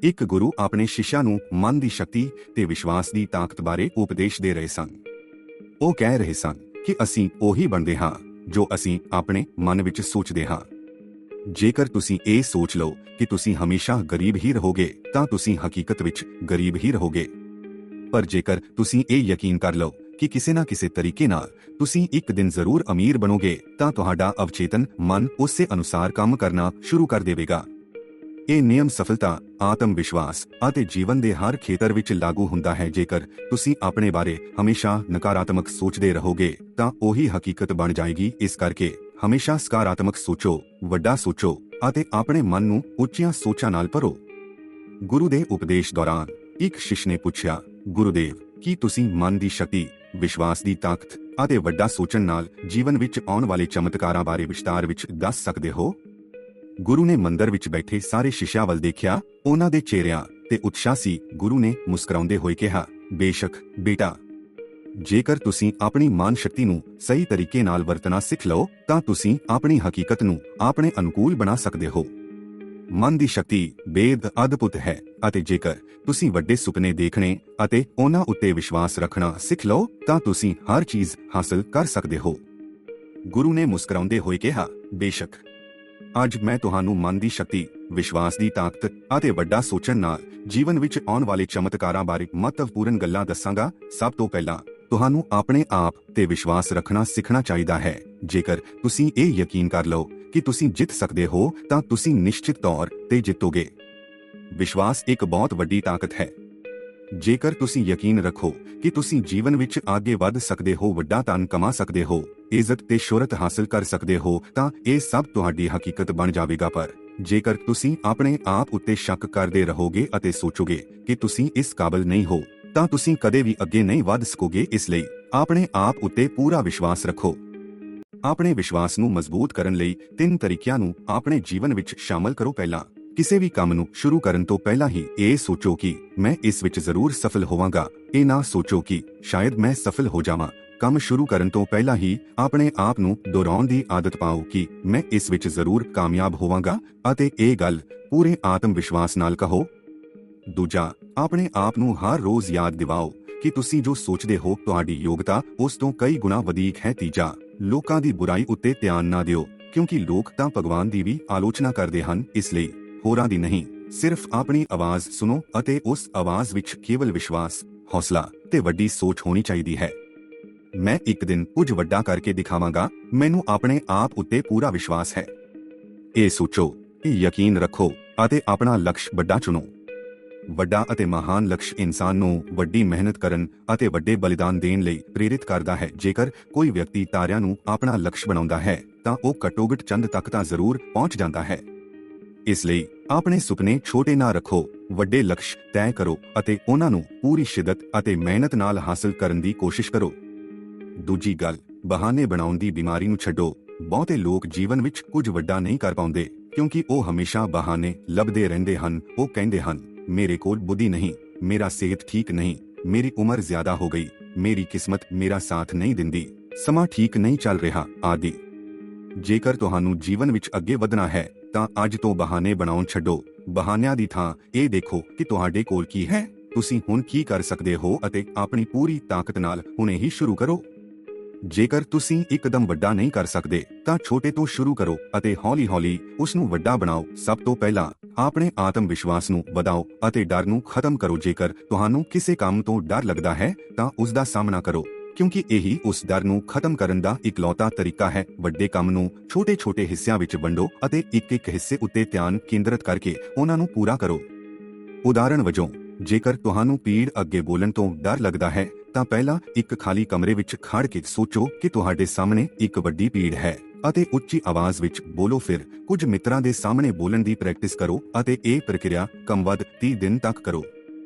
ਇੱਕ ਗੁਰੂ ਆਪਣੇ ਸ਼ਿਸ਼ਿਆਂ ਨੂੰ ਮਨ ਦੀ ਸ਼ਕਤੀ ਤੇ ਵਿਸ਼ਵਾਸ ਦੀ ਤਾਕਤ ਬਾਰੇ ਉਪਦੇਸ਼ ਦੇ ਰਹੇ ਸਨ। ਉਹ ਕਹਿ ਰਹੇ ਸਨ ਕਿ ਅਸੀਂ ਉਹੀ ਬਣਦੇ ਹਾਂ ਜੋ ਅਸੀਂ ਆਪਣੇ ਮਨ ਵਿੱਚ ਸੋਚਦੇ ਹਾਂ। ਜੇਕਰ ਤੁਸੀਂ ਇਹ ਸੋਚ ਲਓ ਕਿ ਤੁਸੀਂ ਹਮੇਸ਼ਾ ਗਰੀਬ ਹੀ ਰਹੋਗੇ ਤਾਂ ਤੁਸੀਂ ਹਕੀਕਤ ਵਿੱਚ ਗਰੀਬ ਹੀ ਰਹੋਗੇ। ਪਰ ਜੇਕਰ ਤੁਸੀਂ ਇਹ ਯਕੀਨ ਕਰ ਲਓ ਕਿ ਕਿਸੇ ਨਾ ਕਿਸੇ ਤਰੀਕੇ ਨਾਲ ਤੁਸੀਂ ਇੱਕ ਦਿਨ ਜ਼ਰੂਰ ਅਮੀਰ ਬਣੋਗੇ ਤਾਂ ਤੁਹਾਡਾ ਅਵਚੇਤਨ ਮਨ ਉਸੇ ਅਨੁਸਾਰ ਕੰਮ ਕਰਨਾ ਸ਼ੁਰੂ ਕਰ ਦੇਵੇਗਾ। ਇਹ ਨਿਯਮ ਸਫਲਤਾ, ਆਤਮ ਵਿਸ਼ਵਾਸ ਅਤੇ ਜੀਵਨ ਦੇ ਹਰ ਖੇਤਰ ਵਿੱਚ ਲਾਗੂ ਹੁੰਦਾ ਹੈ। ਜੇਕਰ ਤੁਸੀਂ ਆਪਣੇ ਬਾਰੇ ਹਮੇਸ਼ਾ ਨਕਾਰਾਤਮਕ ਸੋਚਦੇ ਰਹੋਗੇ ਤਾਂ ਉਹੀ ਹਕੀਕਤ ਬਣ ਜਾਏਗੀ। ਇਸ ਕਰਕੇ ਹਮੇਸ਼ਾ ਸਕਾਰਾਤਮਕ ਸੋਚੋ, ਵੱਡਾ ਸੋਚੋ ਅਤੇ ਆਪਣੇ ਮਨ ਨੂੰ ਉੱਚੀਆਂ ਸੋਚਾਂ ਨਾਲ ਭਰੋ। ਗੁਰੂ ਦੇ ਉਪਦੇਸ਼ ਦੌਰਾਨ ਇੱਕ ਸ਼ਿਸ਼ ਨੇ ਪੁੱਛਿਆ, ਗੁਰੂਦੇਵ, ਕੀ ਤੁਸੀਂ ਮਨ ਦੀ ਸ਼ਕਤੀ, ਵਿਸ਼ਵਾਸ ਦੀ ਤਾਕਤ ਅਤੇ ਵੱਡਾ ਸੋਚਣ ਨਾਲ ਜੀਵਨ ਵਿੱਚ ਆਉਣ ਵਾਲੇ ਚਮਤਕਾਰਾਂ ਬਾਰੇ ਵਿਸਤਾਰ ਵਿੱਚ ਦੱਸ ਸਕਦੇ ਹੋ? ਗੁਰੂ ਨੇ ਮੰਦਰ ਵਿੱਚ ਬੈਠੇ ਸਾਰੇ ਸ਼ਿਸ਼ਿਆਂ ਵੱਲ ਦੇਖਿਆ। ਉਹਨਾਂ ਦੇ ਚਿਹਰਿਆਂ ਤੇ ਉਤਸ਼ਾਹ ਸੀ। ਗੁਰੂ ਨੇ ਮੁਸਕਰਾਉਂਦੇ ਹੋਏ ਕਿਹਾ, ਬੇਸ਼ੱਕ ਬੇਟਾ, ਜੇਕਰ ਤੁਸੀਂ ਆਪਣੀ ਮਨ ਸ਼ਕਤੀ ਨੂੰ ਸਹੀ ਤਰੀਕੇ ਨਾਲ ਵਰਤਣਾ ਸਿੱਖ ਲਓ ਤਾਂ ਤੁਸੀਂ ਆਪਣੀ ਹਕੀਕਤ ਨੂੰ ਆਪਣੇ ਅਨੁਕੂਲ ਬਣਾ ਸਕਦੇ ਹੋ। ਮਨ ਦੀ ਸ਼ਕਤੀ ਬੇਦ ਅਦਭੁਤ ਹੈ ਅਤੇ ਜੇਕਰ ਤੁਸੀਂ ਵੱਡੇ ਸੁਪਨੇ ਦੇਖਣੇ ਅਤੇ ਉਹਨਾਂ ਉੱਤੇ ਵਿਸ਼ਵਾਸ ਰੱਖਣਾ ਸਿੱਖ ਲਓ ਤਾਂ ਤੁਸੀਂ ਹਰ ਚੀਜ਼ ਹਾਸਲ ਕਰ ਸਕਦੇ ਹੋ। ਗੁਰੂ ਨੇ ਮੁਸਕਰਾਉਂਦੇ ਹੋਏ ਕਿਹਾ, ਬੇਸ਼ੱਕ, ਅੱਜ ਮੈਂ ਤੁਹਾਨੂੰ ਮਨ ਦੀ ਸ਼ਕਤੀ, ਵਿਸ਼ਵਾਸ ਦੀ ਤਾਕਤ ਅਤੇ ਵੱਡਾ ਸੋਚਣ ਨਾਲ ਜੀਵਨ ਵਿੱਚ ਆਉਣ ਵਾਲੇ ਚਮਤਕਾਰਾਂ ਬਾਰੇ ਮਹੱਤਵਪੂਰਨ ਗੱਲਾਂ ਦੱਸਾਂਗਾ। ਸਭ ਤੋਂ ਪਹਿਲਾਂ ਤੁਹਾਨੂੰ ਆਪਣੇ ਆਪ ਤੇ ਵਿਸ਼ਵਾਸ ਰੱਖਣਾ ਸਿੱਖਣਾ ਚਾਹੀਦਾ ਹੈ। ਜੇਕਰ ਤੁਸੀਂ ਇਹ ਯਕੀਨ ਕਰ ਲਓ ਕਿ ਤੁਸੀਂ ਜਿੱਤ ਸਕਦੇ ਹੋ ਤਾਂ ਤੁਸੀਂ ਨਿਸ਼ਚਿਤ ਤੌਰ ਤੇ ਜਿੱਤੋਗੇ। ਵਿਸ਼ਵਾਸ ਇੱਕ ਬਹੁਤ ਵੱਡੀ ਤਾਕਤ ਹੈ। ਜੇਕਰ ਤੁਸੀਂ ਯਕੀਨ ਰੱਖੋ ਕਿ ਤੁਸੀਂ ਜੀਵਨ ਵਿੱਚ ਅੱਗੇ ਵਧ ਸਕਦੇ ਹੋ, ਵੱਡਾ ਧਨ ਕਮਾ ਸਕਦੇ ਹੋ, ਇੱਜ਼ਤ ਤੇ ਸ਼ੋਹਰਤ ਹਾਸਲ ਕਰ ਸਕਦੇ ਹੋ ਤਾਂ ਇਹ ਸਭ ਤੁਹਾਡੀ ਹਕੀਕਤ ਬਣ ਜਾਵੇਗਾ। ਪਰ ਜੇਕਰ ਤੁਸੀਂ ਆਪਣੇ ਆਪ ਉੱਤੇ ਸ਼ੱਕ ਕਰਦੇ ਰਹੋਗੇ ਅਤੇ ਸੋਚੋਗੇ ਕਿ ਤੁਸੀਂ ਇਸ ਕਾਬਿਲ ਨਹੀਂ ਹੋ ਤਾਂ ਤੁਸੀਂ ਕਦੇ ਵੀ ਅੱਗੇ ਨਹੀਂ ਵਧ ਸਕੋਗੇ। ਇਸ ਲਈ ਆਪਣੇ ਆਪ ਉੱਤੇ ਪੂਰਾ ਵਿਸ਼ਵਾਸ ਰੱਖੋ। ਆਪਣੇ ਵਿਸ਼ਵਾਸ ਨੂੰ ਮਜ਼ਬੂਤ ਕਰਨ ਲਈ 3 ਤਰੀਕਿਆਂ ਨੂੰ ਆਪਣੇ ਜੀਵਨ ਵਿੱਚ ਸ਼ਾਮਲ ਕਰੋ। ਪਹਿਲਾ, ਕਿਸੇ ਵੀ ਕੰਮ ਨੂੰ ਸ਼ੁਰੂ ਕਰਨ ਤੋਂ ਪਹਿਲਾਂ ਹੀ ਇਹ ਸੋਚੋ ਕਿ ਮੈਂ ਇਸ ਵਿੱਚ ਜ਼ਰੂਰ ਸਫਲ ਹੋਵਾਂਗਾ। ਇਹ ਨਾ ਸੋਚੋ ਕਿ ਸ਼ਾਇਦ ਮੈਂ ਸਫਲ ਹੋ ਜਾਵਾਂ। ਕੰਮ ਸ਼ੁਰੂ ਕਰਨ ਤੋਂ ਪਹਿਲਾਂ ਹੀ ਆਪਣੇ ਆਪ ਨੂੰ ਦੁਹਰਾਉਣ ਦੀ ਆਦਤ ਪਾਓ ਕਿ ਮੈਂ ਇਸ ਵਿੱਚ ਜ਼ਰੂਰ ਕਾਮਯਾਬ ਹੋਵਾਂਗਾ ਅਤੇ ਇਹ ਗੱਲ ਪੂਰੇ ਆਤਮ ਵਿਸ਼ਵਾਸ ਨਾਲ ਕਹੋ। ਦੂਜਾ, ਆਪਣੇ ਆਪ ਨੂੰ ਹਰ ਰੋਜ਼ ਯਾਦ ਦਿਵਾਓ ਕਿ ਤੁਸੀਂ ਜੋ ਸੋਚਦੇ ਹੋ ਤੁਹਾਡੀ ਯੋਗਤਾ ਉਸ ਤੋਂ ਕਈ ਗੁਣਾ ਵਧੇਕ ਹੈ। ਤੀਜਾ, ਲੋਕਾਂ ਦੀ ਬੁਰਾਈ ਉੱਤੇ ਧਿਆਨ ਨਾ ਦਿਓ ਕਿਉਂਕਿ ਲੋਕ ਤਾਂ ਭਗਵਾਨ ਦੀ ਵੀ ਆਲੋਚਨਾ ਕਰਦੇ ਹਨ। ਇਸ ਲਈ ਹੋਰਾਂ ਦੀ ਨਹੀਂ, ਸਿਰਫ ਆਪਣੀ ਆਵਾਜ਼ ਸੁਣੋ ਅਤੇ ਉਸ ਆਵਾਜ਼ ਵਿੱਚ ਕੇਵਲ ਵਿਸ਼ਵਾਸ, ਹੌਸਲਾ ਤੇ ਵੱਡੀ ਸੋਚ ਹੋਣੀ ਚਾਹੀਦੀ ਹੈ। ਮੈਂ ਇੱਕ ਦਿਨ ਕੁਝ ਵੱਡਾ ਕਰਕੇ ਦਿਖਾਵਾਂਗਾ। ਮੈਨੂੰ ਆਪਣੇ ਆਪ ਉੱਤੇ ਪੂਰਾ ਵਿਸ਼ਵਾਸ ਹੈ। ਇਹ ਸੋਚੋ, ਯਕੀਨ ਰੱਖੋ ਅਤੇ ਆਪਣਾ ਲਕਸ਼ ਵੱਡਾ ਚੁਣੋ। ਵੱਡਾ ਅਤੇ ਮਹਾਨ ਲਕਸ਼ ਇਨਸਾਨ ਨੂੰ ਵੱਡੀ ਮਿਹਨਤ ਕਰਨ ਅਤੇ ਵੱਡੇ ਬਲੀਦਾਨ ਦੇਣ ਲਈ ਪ੍ਰੇਰਿਤ ਕਰਦਾ ਹੈ। ਜੇਕਰ ਕੋਈ ਵਿਅਕਤੀ ਤਾਰਿਆਂ ਨੂੰ ਆਪਣਾ ਲਕਸ਼ ਬਣਾਉਂਦਾ ਹੈ ਤਾਂ ਉਹ ਘੱਟੋ-ਘੱਟ ਚੰਦ ਤੱਕ ਤਾਂ ਜ਼ਰੂਰ ਪਹੁੰਚ ਜਾਂਦਾ ਹੈ। ਇਸ ਲਈ ਆਪਣੇ ਸੁਪਨੇ ਛੋਟੇ ਨਾ ਰੱਖੋ, ਵੱਡੇ ਲਕਸ਼ ਤੈਅ ਕਰੋ ਅਤੇ ਉਹਨਾਂ ਨੂੰ ਪੂਰੀ ਸ਼ਿੱਦਤ ਅਤੇ ਮਿਹਨਤ ਨਾਲ ਹਾਸਲ ਕਰਨ ਦੀ ਕੋਸ਼ਿਸ਼ ਕਰੋ। ਦੂਜੀ ਗੱਲ, ਬਹਾਨੇ ਬਣਾਉਣ ਦੀ ਬਿਮਾਰੀ ਨੂੰ ਛੱਡੋ। ਬਹੁਤੇ ਲੋਕ ਜੀਵਨ ਵਿੱਚ ਕੁਝ ਵੱਡਾ ਨਹੀਂ ਕਰ ਪਾਉਂਦੇ ਕਿਉਂਕਿ ਉਹ ਹਮੇਸ਼ਾ ਬਹਾਨੇ ਲੱਭਦੇ ਰਹਿੰਦੇ ਹਨ। ਉਹ ਕਹਿੰਦੇ ਹਨ, ਮੇਰੇ ਕੋਲ ਬੁੱਧੀ ਨਹੀਂ, ਮੇਰਾ ਸਿਹਤ ਠੀਕ ਨਹੀਂ, ਮੇਰੀ ਉਮਰ ਜ਼ਿਆਦਾ ਹੋ ਗਈ, ਮੇਰੀ ਕਿਸਮਤ ਮੇਰਾ ਸਾਥ ਨਹੀਂ ਦਿੰਦੀ, ਸਮਾਂ ਠੀਕ ਨਹੀਂ ਚੱਲ ਰਿਹਾ ਆਦਿ। ਜੇਕਰ ਤੁਹਾਨੂੰ ਜੀਵਨ ਵਿੱਚ ਅੱਗੇ ਵਧਣਾ ਹੈ ਤਾਂ ਅੱਜ ਤੋਂ ਬਹਾਨੇ ਬਣਾਉਣ ਛੱਡੋ। ਬਹਾਨਿਆਂ ਦੀ ਥਾਂ ਇਹ ਦੇਖੋ ਕਿ ਤੁਹਾਡੇ ਕੋਲ ਕੀ ਹੈ, ਤੁਸੀਂ ਹੁਣ ਕੀ ਕਰ ਸਕਦੇ ਹੋ ਅਤੇ ਆਪਣੀ ਪੂਰੀ ਤਾਕਤ ਨਾਲ ਹੁਣੇ ਹੀ ਸ਼ੁਰੂ ਕਰੋ। ਜੇਕਰ ਤੁਸੀਂ ਇੱਕਦਮ ਵੱਡਾ ਨਹੀਂ ਕਰ ਸਕਦੇ ਤਾਂ ਛੋਟੇ ਤੋਂ ਸ਼ੁਰੂ ਕਰੋ ਅਤੇ ਹੌਲੀ-ਹੌਲੀ ਉਸ ਨੂੰ ਵੱਡਾ ਬਣਾਓ। ਸਭ ਤੋਂ ਪਹਿਲਾਂ ਆਪਣੇ ਆਤਮ ਵਿਸ਼ਵਾਸ ਨੂੰ ਵਧਾਓ ਅਤੇ ਡਰ ਨੂੰ ਖਤਮ ਕਰੋ। ਜੇਕਰ ਤੁਹਾਨੂੰ ਕਿਸੇ ਕੰਮ ਤੋਂ ਡਰ ਲੱਗਦਾ ਹੈ ਤਾਂ ਉਸ ਦਾ ਸਾਹਮਣਾ ਕਰੋ ਕਿਉਂਕਿ ਇਹੀ ਉਸ ਡਰ ਨੂੰ ਖਤਮ ਕਰਨ ਦਾ ਇਕਲੌਤਾ ਤਰੀਕਾ ਹੈ। ਵੱਡੇ ਕੰਮ ਨੂੰ ਛੋਟੇ-ਛੋਟੇ ਹਿੱਸਿਆਂ ਵਿੱਚ ਵੰਡੋ ਅਤੇ ਇੱਕ-ਇੱਕ ਹਿੱਸੇ ਉੱਤੇ ਧਿਆਨ ਕੇਂਦਰਿਤ ਕਰਕੇ ਉਹਨਾਂ ਨੂੰ ਪੂਰਾ ਕਰੋ। ਉਦਾਹਰਣ ਵਜੋਂ, ਜੇਕਰ ਤੁਹਾਨੂੰ ਭੀੜ ਅੱਗੇ ਬੋਲਣ ਤੋਂ ਡਰ ਲੱਗਦਾ ਹੈ ਤਾਂ ਪਹਿਲਾਂ ਇੱਕ ਖਾਲੀ ਕਮਰੇ ਵਿੱਚ ਖੜ ਕੇ ਸੋਚੋ ਕਿ ਤੁਹਾਡੇ ਸਾਹਮਣੇ ਇੱਕ ਵੱਡੀ ਭੀੜ ਹੈ ਅਤੇ ਉੱਚੀ ਆਵਾਜ਼ ਵਿੱਚ ਬੋਲੋ। ਫਿਰ ਕੁਝ ਮਿੱਤਰਾਂ ਦੇ ਸਾਹਮਣੇ ਬੋਲਣ ਦੀ ਪ੍ਰੈਕਟਿਸ ਕਰੋ ਅਤੇ ਇਹ ਪ੍ਰਕਿਰਿਆ ਕਮ-ਵੱਧ 30 ਦਿਨ ਤੱਕ ਕਰੋ।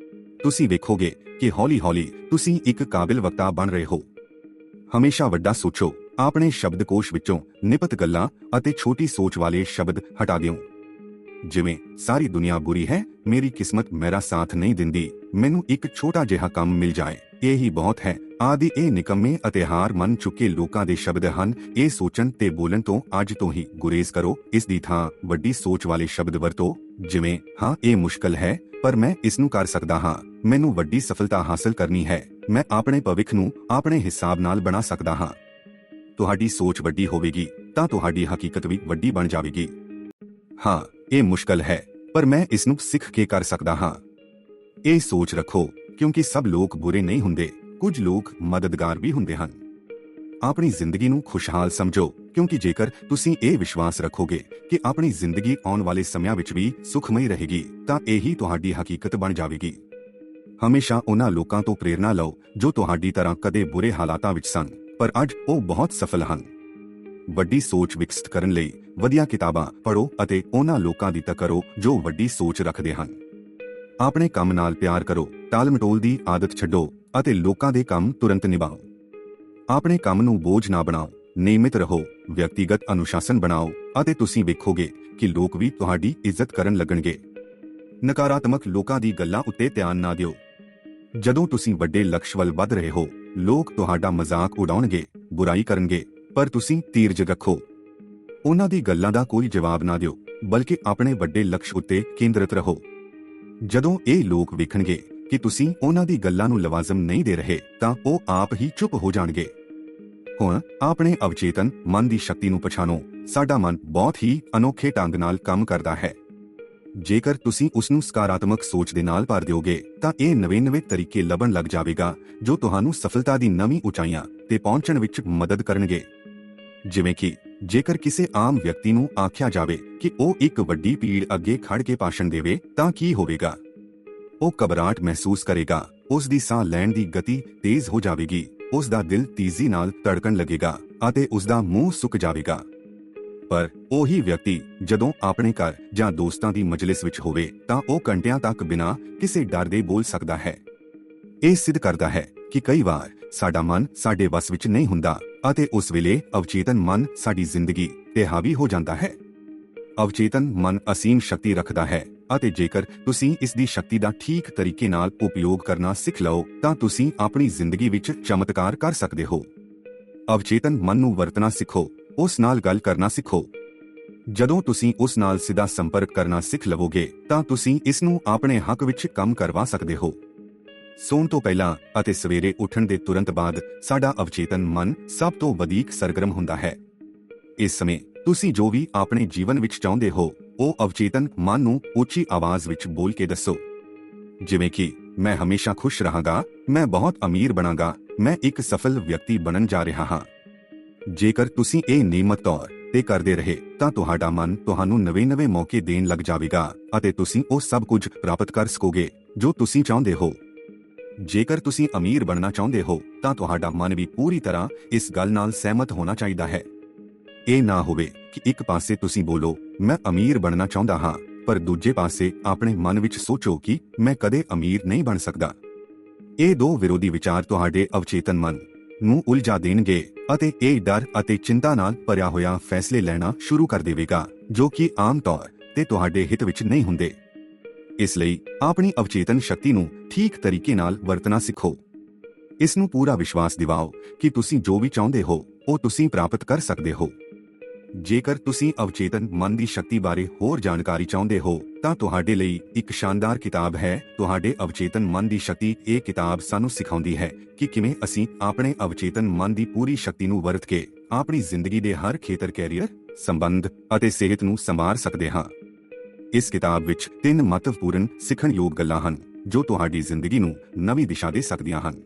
ਤੁਸੀਂ ਵੇਖੋਗੇ ਕਿ ਹੌਲੀ-ਹੌਲੀ ਤੁਸੀਂ ਇੱਕ ਕਾਬਿਲ ਵਕਤਾ ਬਣ ਰਹੇ ਹੋ। ਹਮੇਸ਼ਾ ਵੱਡਾ ਸੋਚੋ। ਆਪਣੇ ਸ਼ਬਦਕੋਸ਼ ਵਿੱਚੋਂ ਨਿਪਤ ਗੱਲਾਂ ਅਤੇ ਛੋਟੀ ਸੋਚ ਵਾਲੇ ਸ਼ਬਦ ਹਟਾ ਦਿਓ। ਜਿਵੇਂ, ਸਾਰੀ ਦੁਨੀਆ ਬੁਰੀ ਹੈ, ਮੇਰੀ ਕਿਸਮਤ ਮੇਰਾ ਸਾਥ ਨਹੀਂ ਦਿੰਦੀ, ਮੈਨੂੰ ਇੱਕ ਛੋਟਾ ਜਿਹਾ ਕੰਮ ਮਿਲ ਜਾਏ, ਇਹ ਹੀ ਬਹੁਤ ਹੈ ਆਦਿ। ਇਹ ਨਿਕੰਮੇ ਅਤੇ ਹਾਰ ਮੰਨ ਚੁੱਕੇ ਲੋਕਾਂ ਦੇ ਸ਼ਬਦ ਹਨ। ਇਹ ਸੋਚਣ ਤੇ ਬੋਲਣ ਤੋਂ ਅੱਜ ਤੋਂ ਹੀ ਗੁਰੇਜ਼ ਕਰੋ। ਇਸ ਦੀ ਥਾਂ ਵੱਡੀ ਸੋਚ ਵਾਲੇ ਸ਼ਬਦ ਵਰਤੋ, ਜਿਵੇਂ, ਹਾਂ ਇਹ ਮੁਸ਼ਕਲ ਹੈ ਪਰ ਮੈਂ ਇਸ ਨੂੰ ਕਰ ਸਕਦਾ ਹਾਂ, ਮੈਨੂੰ ਵੱਡੀ ਸਫਲਤਾ ਹਾਸਲ ਕਰਨੀ ਹੈ, ਮੈਂ ਆਪਣੇ ਭਵਿੱਖ ਨੂੰ ਆਪਣੇ ਹਿਸਾਬ ਨਾਲ ਬਣਾ ਸਕਦਾ ਹਾਂ। ਤੁਹਾਡੀ ਸੋਚ ਵੱਡੀ ਹੋਵੇਗੀ ਤਾਂ ਤੁਹਾਡੀ ਹਕੀਕਤ ਵੀ ਵੱਡੀ ਬਣ ਜਾਵੇਗੀ। ਹਾਂ, ਇਹ ਮੁਸ਼ਕਲ ਹੈ, ਪਰ ਮੈਂ ਇਸ ਨੂੰ ਸਿੱਖ ਕੇ ਕਰ ਸਕਦਾ ਹਾਂ। ਇਹ ਸੋਚ ਰੱਖੋ, ਕਿਉਂਕਿ ਸਭ ਲੋਕ ਬੁਰੇ ਨਹੀਂ ਹੁੰਦੇ, ਕੁਝ ਲੋਕ ਮਦਦਗਾਰ ਵੀ ਹੁੰਦੇ ਹਨ। ਆਪਣੀ ਜ਼ਿੰਦਗੀ ਨੂੰ ਖੁਸ਼ਹਾਲ ਸਮਝੋ, ਕਿਉਂਕਿ ਜੇਕਰ ਤੁਸੀਂ ਇਹ ਵਿਸ਼ਵਾਸ ਰੱਖੋਗੇ ਕਿ ਆਪਣੀ ਜ਼ਿੰਦਗੀ ਆਉਣ ਵਾਲੇ ਸਮਿਆਂ ਵਿੱਚ ਵੀ ਸੁਖਮਈ ਰਹੇਗੀ, ਤਾਂ ਇਹੀ ਤੁਹਾਡੀ ਹਕੀਕਤ ਬਣ ਜਾਵੇਗੀ। ਹਮੇਸ਼ਾ ਉਹਨਾਂ ਲੋਕਾਂ ਤੋਂ ਪ੍ਰੇਰਨਾ ਲਓ ਜੋ ਤੁਹਾਡੀ ਤਰ੍ਹਾਂ ਕਦੇ ਬੁਰੇ ਹਾਲਾਤਾਂ ਵਿੱਚ ਸਨ, ਪਰ ਅੱਜ ਉਹ ਬਹੁਤ ਸਫਲ ਹਨ। ਵੱਡੀ ਸੋਚ ਵਿਕਸਿਤ ਕਰਨ ਲਈ ਵਧੀਆ ਕਿਤਾਬਾਂ ਪੜ੍ਹੋ ਅਤੇ ਉਹਨਾਂ ਲੋਕਾਂ ਦੀ ਤੱਕ ਕਰੋ ਜੋ ਵੱਡੀ ਸੋਚ ਰੱਖਦੇ ਹਨ। ਆਪਣੇ ਕੰਮ ਨਾਲ ਪਿਆਰ ਕਰੋ, ਟਾਲ-ਮਟੋਲ ਦੀ ਆਦਤ ਛੱਡੋ ਅਤੇ ਲੋਕਾਂ ਦੇ ਕੰਮ ਤੁਰੰਤ ਨਿਭਾਓ। ਆਪਣੇ ਕੰਮ ਨੂੰ ਬੋਝ ਨਾ ਬਣਾਓ, ਨਿਯਮਿਤ ਰਹੋ, ਵਿਅਕਤੀਗਤ ਅਨੁਸ਼ਾਸਨ ਬਣਾਓ ਅਤੇ ਤੁਸੀਂ ਵੇਖੋਗੇ ਕਿ ਲੋਕ ਵੀ ਤੁਹਾਡੀ ਇੱਜ਼ਤ ਕਰਨ ਲੱਗਣਗੇ। ਨਕਾਰਾਤਮਕ ਲੋਕਾਂ ਦੀ ਗੱਲਾਂ ਉੱਤੇ ਧਿਆਨ ਨਾ ਦਿਓ। ਜਦੋਂ ਤੁਸੀਂ ਵੱਡੇ ਲਕਸ਼ ਵੱਲ ਵਧ ਰਹੇ ਹੋ, ਲੋਕ ਤੁਹਾਡਾ ਮਜ਼ਾਕ ਉਡਾਉਣਗੇ, ਬੁਰਾਈ ਕਰਨਗੇ, ਪਰ ਤੁਸੀਂ ਧੀਰਜ ਰੱਖੋ। ਉਹਨਾਂ ਦੀ ਗੱਲਾਂ ਦਾ ਕੋਈ ਜਵਾਬ ਨਾ ਦਿਓ, ਬਲਕਿ ਆਪਣੇ ਵੱਡੇ ਲਕਸ਼ ਉੱਤੇ ਕੇਂਦਰਿਤ ਰਹੋ। ਜਦੋਂ ਇਹ ਲੋਕ ਵੇਖਣਗੇ ਕਿ ਤੁਸੀਂ ਉਹਨਾਂ ਦੀ ਗੱਲਾਂ ਨੂੰ ਲਵਾਜ਼ਮ ਨਹੀਂ ਦੇ ਰਹੇ, ਤਾਂ ਉਹ ਆਪ ਹੀ ਚੁੱਪ ਹੋ ਜਾਣਗੇ। ਹੁਣ ਆਪਣੇ ਅਵਚੇਤਨ ਮਨ ਦੀ ਸ਼ਕਤੀ ਨੂੰ ਪਛਾਣੋ। ਸਾਡਾ ਮਨ ਬਹੁਤ ਹੀ ਅਨੋਖੇ ਢੰਗ ਨਾਲ ਕੰਮ ਕਰਦਾ ਹੈ। ਜੇਕਰ ਤੁਸੀਂ ਉਸ ਨੂੰ ਸਕਾਰਾਤਮਕ ਸੋਚ ਦੇ ਨਾਲ ਭਰ ਦਿਓਗੇ, ਤਾਂ ਇਹ ਨਵੇਂ-ਨਵੇਂ ਤਰੀਕੇ ਲੱਭਣ ਲੱਗ ਜਾਵੇਗਾ ਜੋ ਤੁਹਾਨੂੰ ਸਫਲਤਾ ਦੀ ਨਵੀਂ ਉਚਾਈਆਂ ਤੇ ਪਹੁੰਚਣ ਵਿੱਚ ਮਦਦ ਕਰਨਗੇ। ਜਿਵੇਂ ਕਿ ਜੇਕਰ ਕਿਸੇ ਆਮ ਵਿਅਕਤੀ ਨੂੰ ਆਖਿਆ ਜਾਵੇ ਕਿ ਉਹ ਇੱਕ ਵੱਡੀ ਭੀੜ ਅੱਗੇ ਖੜ ਕੇ ਭਾਸ਼ਣ ਦੇਵੇ, ਤਾਂ ਕੀ ਹੋਵੇਗਾ? ਉਹ ਘਬਰਾਹਟ ਮਹਿਸੂਸ ਕਰੇਗਾ, ਉਸ ਦੀ ਸਾਹ ਲੈਣ ਦੀ ਗਤੀ ਤੇਜ਼ ਹੋ ਜਾਵੇਗੀ, ਉਸ ਦਾ ਦਿਲ ਤੇਜ਼ੀ ਨਾਲ ਧੜਕਣ ਲੱਗੇਗਾ ਅਤੇ ਉਸ ਦਾ ਮੂੰਹ ਸੁੱਕ ਜਾਵੇਗਾ। ਪਰ ਉਹੀ ਵਿਅਕਤੀ ਜਦੋਂ ਆਪਣੇ ਘਰ ਜਾਂ ਦੋਸਤਾਂ ਦੀ ਮਜਲਿਸ ਵਿੱਚ ਹੋਵੇ, ਤਾਂ ਉਹ ਘੰਟਿਆਂ ਤੱਕ ਬਿਨਾਂ ਕਿਸੇ ਡਰ ਦੇ ਬੋਲ ਸਕਦਾ ਹੈ। ਇਹ ਸਿੱਧ ਕਰਦਾ ਹੈ ਕਿ ਕਈ ਵਾਰ ਸਾਡਾ ਮਨ ਸਾਡੇ ਵੱਸ ਵਿੱਚ ਨਹੀਂ ਹੁੰਦਾ ਅਤੇ ਉਸ ਵੇਲੇ ਅਵਚੇਤਨ ਮਨ ਸਾਡੀ ਜ਼ਿੰਦਗੀ ਤੇ ਹਾਵੀ ਹੋ ਜਾਂਦਾ ਹੈ। ਅਵਚੇਤਨ ਮਨ ਅਸੀਮ ਸ਼ਕਤੀ ਰੱਖਦਾ ਹੈ ਅਤੇ ਜੇਕਰ ਤੁਸੀਂ ਇਸ ਦੀ ਸ਼ਕਤੀ ਦਾ ਠੀਕ ਤਰੀਕੇ ਨਾਲ ਉਪਯੋਗ ਕਰਨਾ ਸਿੱਖ ਲਓ, ਤਾਂ ਤੁਸੀਂ ਆਪਣੀ ਜ਼ਿੰਦਗੀ ਵਿੱਚ ਚਮਤਕਾਰ ਕਰ ਸਕਦੇ ਹੋ। ਅਵਚੇਤਨ ਮਨ ਨੂੰ ਵਰਤਣਾ ਸਿੱਖੋ, ਉਸ ਨਾਲ ਗੱਲ ਕਰਨਾ ਸਿੱਖੋ। ਜਦੋਂ ਤੁਸੀਂ ਉਸ ਨਾਲ ਸਿੱਧਾ ਸੰਪਰਕ ਕਰਨਾ ਸਿੱਖ ਲਵੋਗੇ, ਤਾਂ ਤੁਸੀਂ ਇਸ ਨੂੰ ਆਪਣੇ ਹੱਕ ਵਿੱਚ ਕੰਮ ਕਰਵਾ ਸਕਦੇ ਹੋ। ਸੌਣ ਤੋਂ ਪਹਿਲਾਂ ਅਤੇ ਸਵੇਰੇ ਉੱਠਣ ਦੇ ਤੁਰੰਤ ਬਾਅਦ ਸਾਡਾ ਅਵਚੇਤਨ ਮਨ ਸਭ ਤੋਂ ਵਧੇਰੇ ਸਰਗਰਮ ਹੁੰਦਾ ਹੈ। ਇਸ ਸਮੇਂ ਤੁਸੀਂ ਜੋ ਵੀ ਆਪਣੇ ਜੀਵਨ ਵਿੱਚ ਚਾਹੁੰਦੇ ਹੋ, ਉਹ ਅਵਚੇਤਨ ਮਨ ਨੂੰ ਉੱਚੀ ਆਵਾਜ਼ ਵਿੱਚ ਬੋਲ ਕੇ ਦੱਸੋ। ਜਿਵੇਂ ਕਿ ਮੈਂ ਹਮੇਸ਼ਾ ਖੁਸ਼ ਰਹਾਂਗਾ, ਮੈਂ ਬਹੁਤ ਅਮੀਰ ਬਣਾਂਗਾ, ਮੈਂ ਇੱਕ ਸਫਲ ਵਿਅਕਤੀ ਬਣਨ ਜਾ ਰਿਹਾ ਹਾਂ। ਜੇਕਰ ਤੁਸੀਂ ਇਹ ਨਿਯਮਤ ਤੌਰ ਤੇ ਕਰਦੇ ਰਹੇ, ਤਾਂ ਤੁਹਾਡਾ ਮਨ ਤੁਹਾਨੂੰ ਨਵੇਂ-ਨਵੇਂ ਮੌਕੇ ਦੇਣ ਲੱਗ ਜਾਵੇਗਾ ਅਤੇ ਤੁਸੀਂ ਉਹ ਸਭ ਕੁਝ ਪ੍ਰਾਪਤ ਕਰ ਸਕੋਗੇ ਜੋ ਤੁਸੀਂ ਚਾਹੁੰਦੇ ਹੋ। ਜੇਕਰ ਤੁਸੀਂ ਅਮੀਰ ਬਣਨਾ ਚਾਹੁੰਦੇ ਹੋ, ਤਾਂ ਤੁਹਾਡਾ ਮਨ ਵੀ ਪੂਰੀ ਤਰ੍ਹਾਂ ਇਸ ਗੱਲ ਨਾਲ ਸਹਿਮਤ ਹੋਣਾ ਚਾਹੀਦਾ ਹੈ। ਇਹ ਨਾ ਹੋਵੇ ਕਿ ਇੱਕ ਪਾਸੇ ਤੁਸੀਂ ਬੋਲੋ ਮੈਂ ਅਮੀਰ ਬਣਨਾ ਚਾਹੁੰਦਾ ਹਾਂ, ਪਰ ਦੂਜੇ ਪਾਸੇ ਆਪਣੇ ਮਨ ਵਿੱਚ ਸੋਚੋ ਕਿ ਮੈਂ ਕਦੇ ਅਮੀਰ ਨਹੀਂ ਬਣ ਸਕਦਾ। ਇਹ ਦੋ ਵਿਰੋਧੀ ਵਿਚਾਰ ਤੁਹਾਡੇ ਅਵਚੇਤਨ ਮਨ ਨੂੰ ਉਲਝਾ ਦੇਣਗੇ ਅਤੇ ਇਹ ਡਰ ਅਤੇ ਚਿੰਤਾ ਨਾਲ ਭਰਿਆ ਹੋਇਆ ਫੈਸਲੇ ਲੈਣਾ ਸ਼ੁਰੂ ਕਰ ਦੇਵੇਗਾ, ਜੋ ਕਿ ਆਮ ਤੌਰ ਤੇ ਤੁਹਾਡੇ ਹਿੱਤ ਵਿੱਚ ਨਹੀਂ ਹੁੰਦੇ। ਇਸ ਲਈ ਆਪਣੀ ਅਵਚੇਤਨ ਸ਼ਕਤੀ ਨੂੰ ਠੀਕ ਤਰੀਕੇ ਨਾਲ ਵਰਤਣਾ ਸਿੱਖੋ। ਇਸ ਨੂੰ ਪੂਰਾ ਵਿਸ਼ਵਾਸ ਦਿਵਾਓ ਕਿ ਤੁਸੀਂ ਜੋ ਵੀ ਚਾਹੁੰਦੇ ਹੋ, ਉਹ ਤੁਸੀਂ ਪ੍ਰਾਪਤ ਕਰ ਸਕਦੇ ਹੋ। ਜੇਕਰ ਤੁਸੀਂ ਅਵਚੇਤਨ ਮਨ ਦੀ ਸ਼ਕਤੀ ਬਾਰੇ ਹੋਰ ਜਾਣਕਾਰੀ ਚਾਹੁੰਦੇ ਹੋ, ਤਾਂ ਤੁਹਾਡੇ ਲਈ ਇੱਕ ਸ਼ਾਨਦਾਰ ਕਿਤਾਬ ਹੈ, ਤੁਹਾਡੇ ਅਵਚੇਤਨ ਮਨ ਦੀ ਸ਼ਕਤੀ। ਇਹ ਕਿਤਾਬ ਸਾਨੂੰ ਸਿਖਾਉਂਦੀ ਹੈ ਕਿ ਕਿਵੇਂ ਅਸੀਂ ਆਪਣੇ ਅਵਚੇਤਨ ਮਨ ਦੀ ਪੂਰੀ ਸ਼ਕਤੀ ਨੂੰ ਵਰਤ ਕੇ ਆਪਣੀ ਜ਼ਿੰਦਗੀ ਦੇ ਹਰ ਖੇਤਰ, ਕੈਰੀਅਰ, ਸੰਬੰਧ ਅਤੇ ਸਿਹਤ ਨੂੰ ਸੰਵਾਰ ਸਕਦੇ ਹਾਂ। ਇਸ ਕਿਤਾਬ ਵਿੱਚ 3 ਮਹੱਤਵਪੂਰਨ ਸਿੱਖਣਯੋਗ ਗੱਲਾਂ ਹਨ ਜੋ ਤੁਹਾਡੀ ਜ਼ਿੰਦਗੀ ਨੂੰ ਨਵੀਂ ਦਿਸ਼ਾ ਦੇ ਸਕਦੀਆਂ ਹਨ।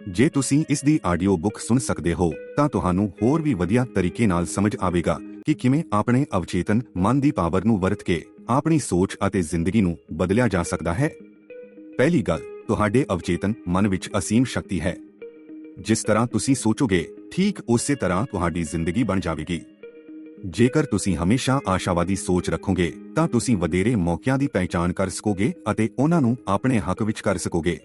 ਜੇ ਤੁਸੀਂ ਇਸ ਦੀ ਆਡੀਓ ਬੁੱਕ ਸੁਣ ਸਕਦੇ ਹੋ, ਤਾਂ ਤੁਹਾਨੂੰ ਹੋਰ ਵੀ ਵਧੀਆ ਤਰੀਕੇ ਨਾਲ ਸਮਝ ਆਵੇਗਾ ਕਿ ਕਿਵੇਂ ਆਪਣੇ ਅਵਚੇਤਨ ਮਨ ਦੀ ਪਾਵਰ ਨੂੰ ਵਰਤ ਕੇ ਆਪਣੀ ਸੋਚ ਅਤੇ ਜ਼ਿੰਦਗੀ ਨੂੰ ਬਦਲਿਆ ਜਾ ਸਕਦਾ ਹੈ। ਪਹਿਲੀ ਗੱਲ, ਤੁਹਾਡੇ ਅਵਚੇਤਨ ਮਨ ਵਿੱਚ ਅਸੀਮ ਸ਼ਕਤੀ ਹੈ। ਜਿਸ ਤਰ੍ਹਾਂ ਤੁਸੀਂ ਸੋਚੋਗੇ, ਠੀਕ ਉਸੇ ਤਰ੍ਹਾਂ ਤੁਹਾਡੀ ਜ਼ਿੰਦਗੀ ਬਣ ਜਾਵੇਗੀ। ਜੇਕਰ ਤੁਸੀਂ ਹਮੇਸ਼ਾ ਆਸ਼ਾਵਾਦੀ ਸੋਚ ਰੱਖੋਗੇ, ਤਾਂ ਤੁਸੀਂ ਵਧੇਰੇ ਮੌਕਿਆਂ ਦੀ ਪਹਿਚਾਣ ਕਰ ਸਕੋਗੇ ਅਤੇ ਉਹਨਾਂ ਨੂੰ ਆਪਣੇ ਹੱਕ ਵਿੱਚ ਕਰ ਸਕੋਗੇ।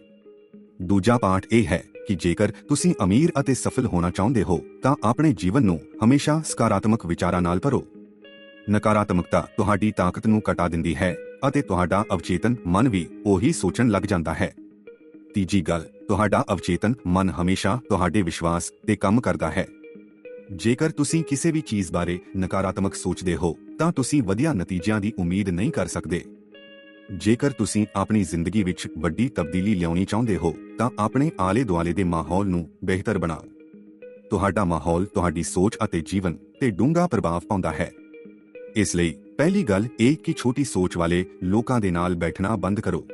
ਦੂਜਾ ਪਾਠ ਇਹ ਹੈ ਕਿ ਜੇਕਰ ਤੁਸੀਂ ਅਮੀਰ ਅਤੇ ਸਫਲ ਹੋਣਾ ਚਾਹੁੰਦੇ ਹੋ, ਤਾਂ ਆਪਣੇ ਜੀਵਨ ਨੂੰ ਹਮੇਸ਼ਾ ਸਕਾਰਾਤਮਕ ਵਿਚਾਰਾਂ ਨਾਲ ਭਰੋ। ਨਕਾਰਾਤਮਕਤਾ ਤੁਹਾਡੀ ਤਾਕਤ ਨੂੰ ਘਟਾ ਦਿੰਦੀ ਹੈ ਅਤੇ ਤੁਹਾਡਾ ਅਵਚੇਤਨ ਮਨ ਵੀ ਉਹੀ ਸੋਚਣ ਲੱਗ ਜਾਂਦਾ ਹੈ। ਤੀਜੀ ਗੱਲ, ਤੁਹਾਡਾ ਅਵਚੇਤਨ ਮਨ ਹਮੇਸ਼ਾ ਤੁਹਾਡੇ ਵਿਸ਼ਵਾਸ ਤੇ ਕੰਮ ਕਰਦਾ ਹੈ। ਜੇਕਰ ਤੁਸੀਂ ਕਿਸੇ ਵੀ ਚੀਜ਼ ਬਾਰੇ ਨਕਾਰਾਤਮਕ ਸੋਚਦੇ ਹੋ, ਤਾਂ ਤੁਸੀਂ ਵਧੀਆ ਨਤੀਜਿਆਂ ਦੀ ਉਮੀਦ ਨਹੀਂ ਕਰ ਸਕਦੇ। ਜੇਕਰ ਤੁਸੀਂ ਆਪਣੀ ਜ਼ਿੰਦਗੀ ਵਿੱਚ ਵੱਡੀ ਤਬਦੀਲੀ ਲਿਆਉਣੀ ਚਾਹੁੰਦੇ ਹੋ ਤਾਂ ਆਪਣੇ ਆਲੇ-ਦੁਆਲੇ ਦੇ ਮਾਹੌਲ ਨੂੰ ਬਿਹਤਰ ਬਣਾਓ। ਤੁਹਾਡਾ ਮਾਹੌਲ ਤੁਹਾਡੀ ਸੋਚ ਅਤੇ ਜੀਵਨ ਤੇ ਡੂੰਘਾ ਪ੍ਰਭਾਵ ਪਾਉਂਦਾ ਹੈ। ਇਸ ਲਈ ਪਹਿਲੀ ਗੱਲ ਇਹ ਕਿ ਛੋਟੀ ਸੋਚ ਵਾਲੇ ਲੋਕਾਂ ਦੇ ਨਾਲ ਬੈਠਣਾ ਬੰਦ ਕਰੋ।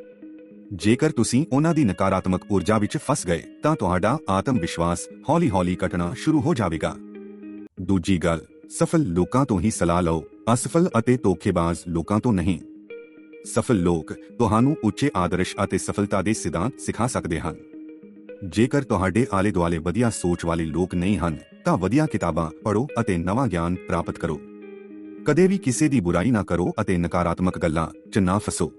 ਜੇਕਰ ਤੁਸੀਂ ਉਹਨਾਂ ਦੀ ਨਕਾਰਾਤਮਕ ਊਰਜਾ ਵਿੱਚ ਫਸ ਗਏ ਤਾਂ ਤੁਹਾਡਾ ਆਤਮ ਵਿਸ਼ਵਾਸ ਹੌਲੀ-ਹੌਲੀ ਘਟਣਾ ਸ਼ੁਰੂ ਹੋ ਜਾਵੇਗਾ। ਦੂਜੀ ਗੱਲ, ਸਫਲ ਲੋਕਾਂ ਤੋਂ ਹੀ ਸਲਾਹ ਲਓ, ਅਸਫਲ ਅਤੇ ਧੋਖੇਬਾਜ਼ ਲੋਕਾਂ ਤੋਂ ਨਹੀਂ। ਸਫਲ ਲੋਕ ਤੁਹਾਨੂੰ ਉੱਚੇ ਆਦਰਸ਼ ਅਤੇ ਸਫਲਤਾ ਦੇ ਸਿਧਾਂਤ ਸਿਖਾ ਸਕਦੇ ਹਨ। ਜੇਕਰ ਤੁਹਾਡੇ ਆਲੇ-ਦੁਆਲੇ ਵਧੀਆ ਸੋਚ ਵਾਲੇ ਲੋਕ ਨਹੀਂ ਹਨ ਤਾਂ ਵਧੀਆ ਕਿਤਾਬਾਂ ਪੜ੍ਹੋ ਅਤੇ ਨਵਾਂ ਗਿਆਨ ਪ੍ਰਾਪਤ ਕਰੋ। ਕਦੇ ਵੀ ਕਿਸੇ ਦੀ ਬੁਰਾਈ ਨਾ ਕਰੋ ਅਤੇ ਨਕਾਰਾਤਮਕ ਗੱਲਾਂ 'ਚ ਨਾ ਫਸੋ।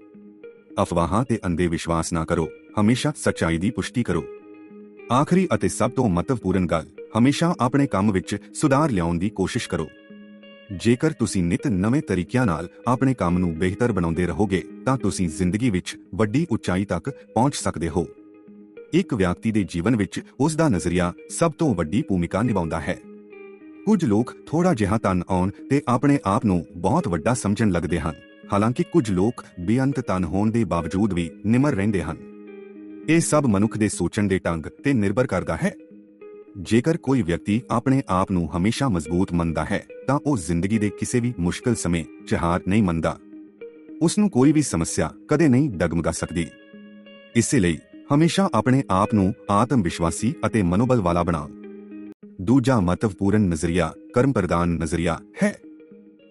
ਅਫਵਾਹਾਂ ਤੇ ਅੰਧੇ ਵਿਸ਼ਵਾਸ ਨਾ ਕਰੋ, ਹਮੇਸ਼ਾ ਸੱਚਾਈ ਦੀ ਪੁਸ਼ਟੀ ਕਰੋ। ਆਖਰੀ ਅਤੇ ਸਭ ਤੋਂ ਮਹੱਤਵਪੂਰਨ ਗੱਲ, ਹਮੇਸ਼ਾ ਆਪਣੇ ਕੰਮ ਵਿੱਚ ਸੁਧਾਰ ਲਿਆਉਣ ਦੀ ਕੋਸ਼ਿਸ਼ ਕਰੋ। ਜੇਕਰ ਤੁਸੀਂ ਨਿਤ ਨਵੇਂ ਤਰੀਕਿਆਂ ਨਾਲ ਆਪਣੇ ਕੰਮ ਨੂੰ ਬਿਹਤਰ ਬਣਾਉਂਦੇ ਰਹੋਗੇ ਤਾਂ ਤੁਸੀਂ ਜ਼ਿੰਦਗੀ ਵਿੱਚ ਵੱਡੀ ਉਚਾਈ ਤੱਕ ਪਹੁੰਚ ਸਕਦੇ ਹੋ। ਇੱਕ ਵਿਅਕਤੀ ਦੇ ਜੀਵਨ ਵਿੱਚ ਉਸ ਦਾ ਨਜ਼ਰੀਆ ਸਭ ਤੋਂ ਵੱਡੀ ਭੂਮਿਕਾ ਨਿਭਾਉਂਦਾ ਹੈ। ਕੁਝ ਲੋਕ ਥੋੜਾ ਜਿਹਾ ਧਨ ਆਉਣ ਤੇ ਆਪਣੇ ਆਪ ਨੂੰ ਬਹੁਤ ਵੱਡਾ ਸਮਝਣ ਲੱਗਦੇ ਹਨ, ਹਾਲਾਂਕਿ ਕੁਝ ਲੋਕ ਬੇਅੰਤ ਧਨ ਹੋਣ ਦੇ ਬਾਵਜੂਦ ਵੀ ਨਿਮਰ ਰਹਿੰਦੇ ਹਨ। ਇਹ ਸਭ ਮਨੁੱਖ ਦੇ ਸੋਚਣ ਦੇ ਢੰਗ ਤੇ ਨਿਰਭਰ ਕਰਦਾ ਹੈ। ਜੇਕਰ ਕੋਈ ਵਿਅਕਤੀ ਆਪਣੇ ਆਪ ਨੂੰ ਹਮੇਸ਼ਾ ਮਜ਼ਬੂਤ ਮੰਨਦਾ ਹੈ ਤਾਂ ਉਹ ਜ਼ਿੰਦਗੀ ਦੇ ਕਿਸੇ ਵੀ ਮੁਸ਼ਕਲ ਸਮੇਂ 'ਚ ਹਾਰ ਨਹੀਂ ਮੰਨਦਾ। ਉਸ ਨੂੰ ਕੋਈ ਵੀ ਸਮੱਸਿਆ ਕਦੇ ਨਹੀਂ ਡਗਮਗਾ ਸਕਦੀ। ਇਸੇ ਲਈ ਹਮੇਸ਼ਾ ਆਪਣੇ ਆਪ ਨੂੰ ਆਤਮ ਵਿਸ਼ਵਾਸੀ ਅਤੇ ਮਨੋਬਲ ਵਾਲਾ ਬਣਾਓ। ਦੂਜਾ ਮਹੱਤਵਪੂਰਨ ਨਜ਼ਰੀਆ ਕਰਮ ਪ੍ਰਧਾਨ ਨਜ਼ਰੀਆ ਹੈ।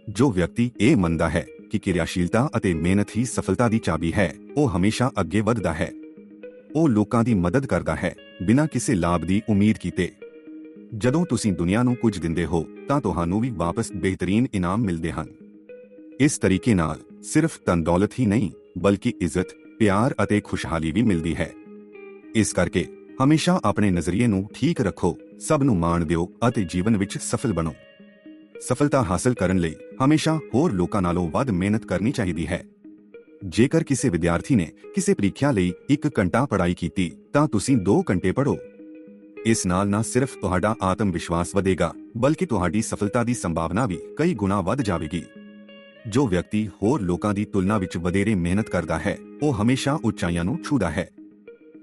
ਜੋ ਵਿਅਕਤੀ ਇਹ ਮੰਨਦਾ ਹੈ ਕਿ ਕਿਰਿਆਸ਼ੀਲਤਾ ਅਤੇ ਮਿਹਨਤ ਹੀ ਸਫਲਤਾ ਦੀ ਚਾਬੀ ਹੈ, ਉਹ ਹਮੇਸ਼ਾ ਅੱਗੇ ਵਧਦਾ ਹੈ। ਉਹ ਲੋਕਾਂ ਦੀ ਮਦਦ ਕਰਦਾ ਹੈ ਬਿਨਾਂ ਕਿਸੇ ਲਾਭ ਦੀ ਉਮੀਦ ਕੀਤੇ। ਜਦੋਂ ਤੁਸੀਂ ਦੁਨੀਆ ਨੂੰ ਕੁਝ ਦਿੰਦੇ ਹੋ ਤਾਂ ਤੁਹਾਨੂੰ ਵੀ ਵਾਪਸ ਬਿਹਤਰੀਨ ਇਨਾਮ ਮਿਲਦੇ ਹਨ। ਇਸ ਤਰੀਕੇ ਨਾਲ ਸਿਰਫ ਧਨ ਦੌਲਤ ਹੀ ਨਹੀਂ ਬਲਕਿ ਇੱਜ਼ਤ, ਪਿਆਰ ਅਤੇ ਖੁਸ਼ਹਾਲੀ ਵੀ ਮਿਲਦੀ ਹੈ। ਇਸ ਕਰਕੇ ਹਮੇਸ਼ਾ ਆਪਣੇ ਨਜ਼ਰੀਏ ਨੂੰ ਠੀਕ ਰੱਖੋ, ਸਭ ਨੂੰ ਮਾਣ ਦਿਓ ਅਤੇ ਜੀਵਨ ਵਿੱਚ ਸਫਲ ਬਣੋ। ਸਫਲਤਾ ਹਾਸਲ ਕਰਨ ਲਈ ਹਮੇਸ਼ਾ ਹੋਰ ਲੋਕਾਂ ਨਾਲੋਂ ਵੱਧ ਮਿਹਨਤ ਕਰਨੀ ਚਾਹੀਦੀ ਹੈ। ਜੇਕਰ ਕਿਸੇ ਵਿਦਿਆਰਥੀ ਨੇ ਕਿਸੇ ਪ੍ਰੀਖਿਆ ਲਈ 1 ਘੰਟਾ ਪੜ੍ਹਾਈ ਕੀਤੀ ਤਾਂ ਤੁਸੀਂ 2 ਘੰਟੇ ਪੜ੍ਹੋ। ਇਸ ਨਾਲ ਨਾ ਸਿਰਫ ਤੁਹਾਡਾ ਆਤਮ ਵਿਸ਼ਵਾਸ ਵਧੇਗਾ ਬਲਕਿ ਤੁਹਾਡੀ ਸਫਲਤਾ ਦੀ ਸੰਭਾਵਨਾ ਵੀ ਕਈ ਗੁਣਾ ਵੱਧ ਜਾਵੇਗੀ। ਜੋ ਵਿਅਕਤੀ ਹੋਰ ਲੋਕਾਂ ਦੀ ਤੁਲਨਾ ਵਿੱਚ ਵਧੇਰੇ ਮਿਹਨਤ ਕਰਦਾ ਹੈ ਉਹ ਹਮੇਸ਼ਾ ਉਚਾਈਆਂ ਨੂੰ ਛੂਹਦਾ ਹੈ।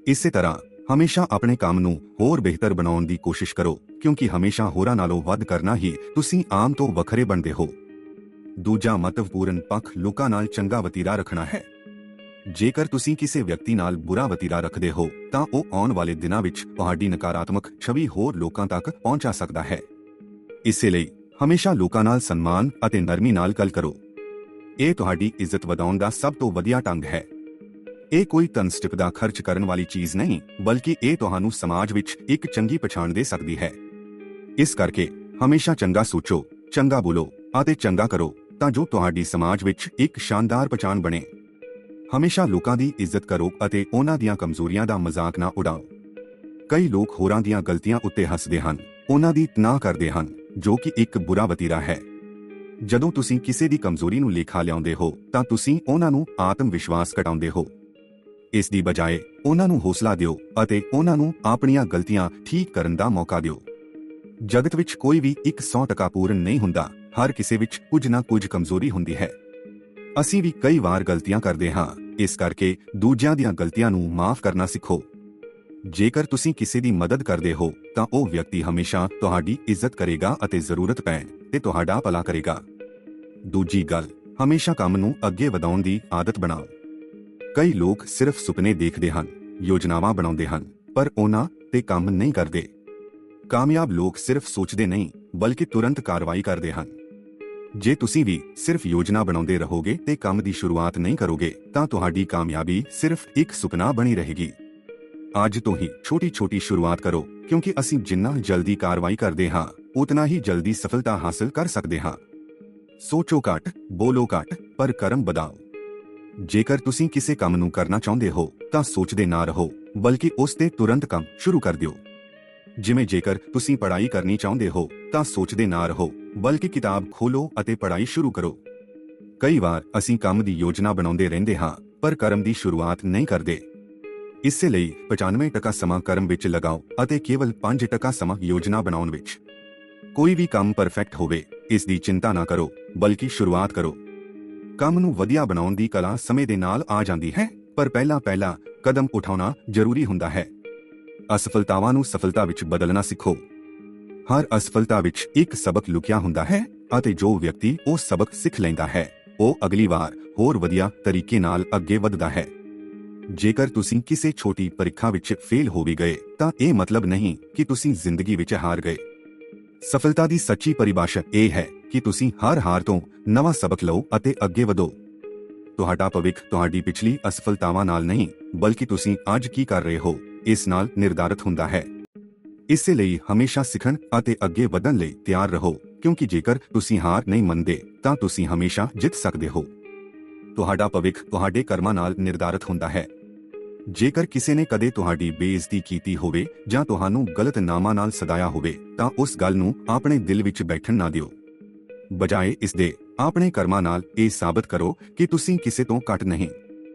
ਇਸੇ ਤਰ੍ਹਾਂ ਹਮੇਸ਼ਾ ਆਪਣੇ ਕੰਮ ਨੂੰ ਹੋਰ ਬਿਹਤਰ ਬਣਾਉਣ ਦੀ ਕੋਸ਼ਿਸ਼ ਕਰੋ, ਕਿਉਂਕਿ ਹਮੇਸ਼ਾ ਹੋਰਾਂ ਨਾਲੋਂ ਵੱਧ ਕਰਨਾ ਹੀ ਤੁਸੀਂ ਆਮ ਤੋਂ ਵੱਖਰੇ ਬਣਦੇ ਹੋ। ਦੂਜਾ ਮਹੱਤਵਪੂਰਨ ਪੱਖ ਲੋਕਾਂ ਨਾਲ ਚੰਗਾ ਵਤੀਰਾ ਰੱਖਣਾ ਹੈ। ਜੇਕਰ ਤੁਸੀਂ ਕਿਸੇ ਵਿਅਕਤੀ ਨਾਲ ਬੁਰਾ ਵਤੀਰਾ ਰੱਖਦੇ ਹੋ ਤਾਂ ਉਹ ਆਉਣ ਵਾਲੇ ਦਿਨਾਂ ਵਿੱਚ ਤੁਹਾਡੀ ਨਕਾਰਾਤਮਕ ਛਵੀ ਹੋਰ ਲੋਕਾਂ ਤੱਕ ਪਹੁੰਚਾ ਸਕਦਾ ਹੈ। ਇਸੇ ਲਈ ਹਮੇਸ਼ਾ ਲੋਕਾਂ ਨਾਲ ਸਨਮਾਨ ਅਤੇ ਨਰਮੀ ਨਾਲ ਗੱਲ ਕਰੋ। ਇਹ ਤੁਹਾਡੀ ਇੱਜ਼ਤ ਵਧਾਉਣ ਦਾ ਸਭ ਤੋਂ ਵਧੀਆ ਢੰਗ ਹੈ। ਇਹ ਕੋਈ ਧਨ ਸਟਿਪ ਦਾ ਖਰਚ ਕਰਨ ਵਾਲੀ ਚੀਜ਼ ਨਹੀਂ ਬਲਕਿ ਇਹ ਤੁਹਾਨੂੰ ਸਮਾਜ ਵਿੱਚ ਇੱਕ ਚੰਗੀ ਪਛਾਣ ਦੇ ਸਕਦੀ ਹੈ। ਇਸ ਕਰਕੇ ਹਮੇਸ਼ਾ ਚੰਗਾ ਸੋਚੋ, ਚੰਗਾ ਬੋਲੋ ਅਤੇ ਚੰਗਾ ਕਰੋ ਤਾਂ ਜੋ ਤੁਹਾਡੀ ਸਮਾਜ ਵਿੱਚ ਇੱਕ ਸ਼ਾਨਦਾਰ ਪਛਾਣ ਬਣੇ। ਹਮੇਸ਼ਾ ਲੋਕਾਂ ਦੀ ਇੱਜ਼ਤ ਕਰੋ ਅਤੇ ਉਹਨਾਂ ਦੀਆਂ ਕਮਜ਼ੋਰੀਆਂ ਦਾ ਮਜ਼ਾਕ ਨਾ ਉਡਾਓ। ਕਈ ਲੋਕ ਹੋਰਾਂ ਦੀਆਂ ਗਲਤੀਆਂ ਉੱਤੇ ਹੱਸਦੇ ਹਨ, ਉਹਨਾਂ ਦੀ ਤਨਾਹ ਕਰਦੇ ਹਨ, ਜੋ ਕਿ ਇੱਕ ਬੁਰਾ ਵਤੀਰਾ ਹੈ। ਜਦੋਂ ਤੁਸੀਂ ਕਿਸੇ ਦੀ ਕਮਜ਼ੋਰੀ ਨੂੰ ਲੇਖਾ ਲਿਆਉਂਦੇ ਹੋ ਤਾਂ ਤੁਸੀਂ ਉਹਨਾਂ ਨੂੰ ਆਤਮ ਵਿਸ਼ਵਾਸ ਘਟਾਉਂਦੇ ਹੋ। ਇਸ ਦੀ ਬਜਾਏ ਉਹਨਾਂ ਨੂੰ ਹੌਸਲਾ ਦਿਓ ਅਤੇ ਉਹਨਾਂ ਨੂੰ ਆਪਣੀਆਂ ਗਲਤੀਆਂ ਠੀਕ ਕਰਨ ਦਾ ਮੌਕਾ ਦਿਓ। ਜਗਤ ਵਿੱਚ ਕੋਈ ਵੀ 100% ਪੂਰਨ ਨਹੀਂ ਹੁੰਦਾ, ਹਰ ਕਿਸੇ ਵਿੱਚ ਕੁਝ ਨਾ ਕੁਝ ਕਮਜ਼ੋਰੀ ਹੁੰਦੀ ਹੈ। ਅਸੀਂ ਵੀ ਕਈ ਵਾਰ ਗਲਤੀਆਂ ਕਰਦੇ ਹਾਂ, ਇਸ ਕਰਕੇ ਦੂਜਿਆਂ ਦੀਆਂ ਗਲਤੀਆਂ ਨੂੰ ਮਾਫ ਕਰਨਾ ਸਿੱਖੋ। ਜੇਕਰ ਤੁਸੀਂ ਕਿਸੇ ਦੀ ਮਦਦ ਕਰਦੇ ਹੋ ਤਾਂ ਉਹ ਵਿਅਕਤੀ ਹਮੇਸ਼ਾ ਤੁਹਾਡੀ ਇੱਜ਼ਤ ਕਰੇਗਾ ਅਤੇ ਜ਼ਰੂਰਤ ਪੈਣ ਤੇ ਤੁਹਾਡਾ ਭਲਾ ਕਰੇਗਾ। ਦੂਜੀ ਗੱਲ, ਹਮੇਸ਼ਾ ਕੰਮ ਨੂੰ ਅੱਗੇ ਵਧਾਉਣ ਦੀ ਆਦਤ ਬਣਾਓ। ਕਈ ਲੋਕ ਸਿਰਫ ਸੁਪਨੇ ਦੇਖਦੇ ਹਨ, ਯੋਜਨਾਵਾਂ ਬਣਾਉਂਦੇ ਹਨ, ਪਰ ਉਹਨਾਂ ਤੇ ਕੰਮ ਨਹੀਂ ਕਰਦੇ। ਕਾਮਯਾਬ ਲੋਕ ਸਿਰਫ ਸੋਚਦੇ ਨਹੀਂ ਬਲਕਿ ਤੁਰੰਤ ਕਾਰਵਾਈ ਕਰਦੇ ਹਨ। ਜੇ ਤੁਸੀਂ ਵੀ ਸਿਰਫ ਯੋਜਨਾ ਬਣਾਉਂਦੇ ਰਹੋਗੇ ਤੇ ਕੰਮ ਦੀ ਸ਼ੁਰੂਆਤ ਨਹੀਂ ਕਰੋਗੇ ਤਾਂ ਤੁਹਾਡੀ ਕਾਮਯਾਬੀ ਸਿਰਫ ਇੱਕ ਸੁਪਨਾ ਬਣੀ ਰਹੇਗੀ। ਅੱਜ ਤੋਂ ਹੀ ਛੋਟੀ-ਛੋਟੀ ਸ਼ੁਰੂਆਤ ਕਰੋ, ਕਿਉਂਕਿ ਅਸੀਂ ਜਿੰਨਾ ਜਲਦੀ ਕਾਰਵਾਈ ਕਰਦੇ ਹਾਂ ਉਤਨਾ ਹੀ ਜਲਦੀ ਸਫਲਤਾ ਹਾਸਲ ਕਰ ਸਕਦੇ ਹਾਂ। ਸੋਚੋ ਘੱਟ, ਬੋਲੋ ਘੱਟ, ਪਰ ਕਰਮ ਵਧਾਓ। ਜੇਕਰ ਤੁਸੀਂ ਕਿਸੇ ਕੰਮ ਨੂੰ ਕਰਨਾ ਚਾਹੁੰਦੇ ਹੋ ਤਾਂ ਸੋਚਦੇ ਨਾ ਰਹੋ ਬਲਕਿ ਉਸ ਤੇ ਤੁਰੰਤ ਕੰਮ ਸ਼ੁਰੂ ਕਰ ਦਿਓ। ਜਿਵੇਂ ਜੇਕਰ ਤੁਸੀਂ ਪੜ੍ਹਾਈ ਕਰਨੀ ਚਾਹੁੰਦੇ ਹੋ ਤਾਂ ਸੋਚਦੇ ਨਾ ਰਹੋ ਬਲਕਿ ਕਿਤਾਬ ਖੋਲੋ ਅਤੇ ਪੜ੍ਹਾਈ ਸ਼ੁਰੂ ਕਰੋ। ਕਈ ਵਾਰ ਅਸੀਂ ਕੰਮ ਦੀ ਯੋਜਨਾ ਬਣਾਉਂਦੇ ਰਹਿੰਦੇ ਹਾਂ ਪਰ ਕਰਮ ਦੀ ਸ਼ੁਰੂਆਤ ਨਹੀਂ ਕਰਦੇ। ਇਸੇ ਲਈ 95% ਸਮਾਂ ਕਰਮ ਵਿੱਚ ਲਗਾਓ ਅਤੇ ਕੇਵਲ 5% ਸਮਾਂ ਯੋਜਨਾ ਬਣਾਉਣ ਵਿੱਚ। ਕੋਈ ਵੀ ਕੰਮ ਪਰਫੈਕਟ ਹੋਵੇ ਇਸ ਦੀ ਚਿੰਤਾ ਨਾ ਕਰੋ ਬਲਕਿ ਸ਼ੁਰੂਆਤ ਕਰੋ। ਕੰਮ ਨੂੰ ਵਧੀਆ ਬਣਾਉਣ ਦੀ ਕਲਾ ਸਮੇਂ ਦੇ ਨਾਲ ਆ ਜਾਂਦੀ ਹੈ, ਪਰ ਪਹਿਲਾ ਕਦਮ ਉਠਾਉਣਾ ਜ਼ਰੂਰੀ ਹੁੰਦਾ ਹੈ। ਅਸਫਲਤਾਵਾਂ ਨੂੰ ਸਫਲਤਾ ਵਿੱਚ ਬਦਲਣਾ ਸਿੱਖੋ। ਹਰ ਅਸਫਲਤਾ ਵਿੱਚ ਇੱਕ ਸਬਕ ਲੁਕਿਆ ਹੁੰਦਾ ਹੈ ਅਤੇ ਜੋ ਵਿਅਕਤੀ ਉਹ ਸਬਕ ਸਿੱਖ ਲੈਂਦਾ ਹੈ, ਉਹ ਅਗਲੀ ਵਾਰ ਹੋਰ ਵਧੀਆ ਤਰੀਕੇ ਨਾਲ ਅੱਗੇ ਵਧਦਾ ਹੈ। ਜੇਕਰ ਤੁਸੀਂ ਕਿਸੇ ਛੋਟੀ ਪ੍ਰੀਖਿਆ ਵਿੱਚ ਫੇਲ ਹੋ ਵੀ ਗਏ ਤਾਂ ਇਹ ਮਤਲਬ ਨਹੀਂ ਕਿ ਤੁਸੀਂ ਜ਼ਿੰਦਗੀ ਵਿੱਚ ਹਾਰ ਗਏ। ਸਫਲਤਾ ਦੀ ਸੱਚੀ ਪਰਿਭਾਸ਼ਾ ਇਹ ਹੈ ਕਿ ਤੁਸੀਂ ਹਰ ਹਾਰ ਤੋਂ ਨਵਾਂ ਸਬਕ ਲਓ ਅਤੇ ਅੱਗੇ ਵਧੋ। ਤੁਹਾਡਾ ਭਵਿੱਖ ਤੁਹਾਡੀ ਪਿਛਲੀ ਅਸਫਲਤਾਵਾਂ ਨਾਲ ਨਹੀਂ, ਬਲਕਿ ਤੁਸੀਂ ਅੱਜ ਕੀ ਕਰ ਰਹੇ ਹੋ ਇਸ ਨਾਲ ਨਿਰਧਾਰਤ ਹੁੰਦਾ ਹੈ। ਇਸੇ ਲਈ ਹਮੇਸ਼ਾ ਸਿੱਖਣ ਅਤੇ ਅੱਗੇ ਵਧਣ ਲਈ ਤਿਆਰ ਰਹੋ, ਕਿਉਂਕਿ ਜੇਕਰ ਤੁਸੀਂ ਹਾਰ ਨਹੀਂ ਮੰਨਦੇ ਤਾਂ ਤੁਸੀਂ ਹਮੇਸ਼ਾ ਜਿੱਤ ਸਕਦੇ ਹੋ। ਤੁਹਾਡਾ ਭਵਿੱਖ ਤੁਹਾਡੇ ਕਰਮਾਂ ਨਾਲ ਨਿਰਧਾਰਤ ਹੁੰਦਾ ਹੈ। ਜੇਕਰ ਕਿਸੇ ਨੇ ਕਦੇ ਤੁਹਾਡੀ ਬੇਇੱਜ਼ਤੀ ਕੀਤੀ ਹੋਵੇ ਜਾਂ ਤੁਹਾਨੂੰ ਗਲਤ ਨਾਮਾਂ ਨਾਲ ਸਦਾਇਆ ਹੋਵੇ ਤਾਂ ਉਸ ਗੱਲ ਨੂੰ ਆਪਣੇ ਦਿਲ ਵਿੱਚ ਬੈਠਣ ਨਾ ਦਿਓ। ਬਜਾਏ ਇਸ ਦੇ ਆਪਣੇ ਕਰਮਾਂ ਨਾਲ ਇਹ ਸਾਬਤ ਕਰੋ ਕਿ ਤੁਸੀਂ ਕਿਸੇ ਤੋਂ ਘੱਟ ਨਹੀਂ।